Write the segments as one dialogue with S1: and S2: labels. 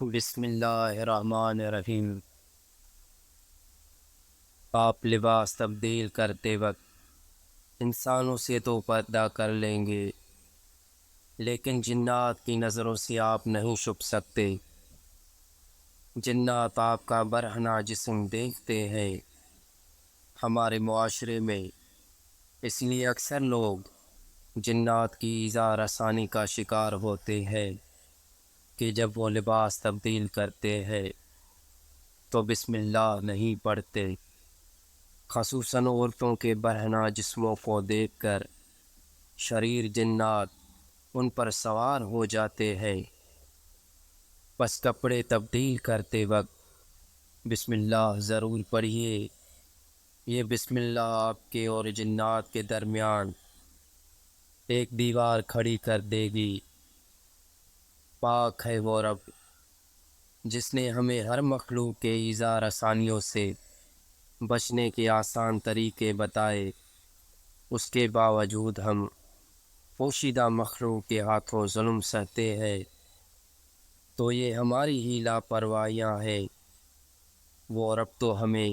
S1: بسم اللہ الرحمن الرحیم۔ آپ لباس تبدیل کرتے وقت انسانوں سے تو پردہ کر لیں گے، لیکن جنات کی نظروں سے آپ نہیں چھپ سکتے۔ جنات آپ کا برہنہ جسم دیکھتے ہیں۔ ہمارے معاشرے میں اس لیے اکثر لوگ جنات کی ایذا رسانی کا شکار ہوتے ہیں کہ جب وہ لباس تبدیل کرتے ہیں تو بسم اللہ نہیں پڑھتے۔ خصوصاً عورتوں کے برہنہ جسموں کو دیکھ کر شریر جنات ان پر سوار ہو جاتے ہیں۔ بس کپڑے تبدیل کرتے وقت بسم اللہ ضرور پڑھیے۔ یہ بسم اللہ آپ کے اور جنات کے درمیان ایک دیوار کھڑی کر دے گی۔ پاک ہے وہ رب جس نے ہمیں ہر مخلوق کے ایذا رسانیوں سے بچنے کے آسان طریقے بتائے، اس کے باوجود ہم پوشیدہ مخلوق کے ہاتھوں ظلم سہتے ہیں۔ تو یہ ہماری ہی لاپرواہیاں ہیں۔ وہ رب تو ہمیں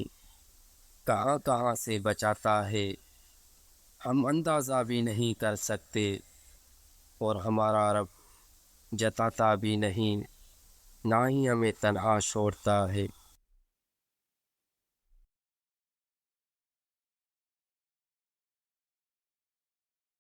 S1: کہاں کہاں سے بچاتا ہے، ہم اندازہ بھی نہیں کر سکتے، اور ہمارا رب جتاتا بھی نہیں، نہ ہی ہمیں تنہا چھوڑتا ہے۔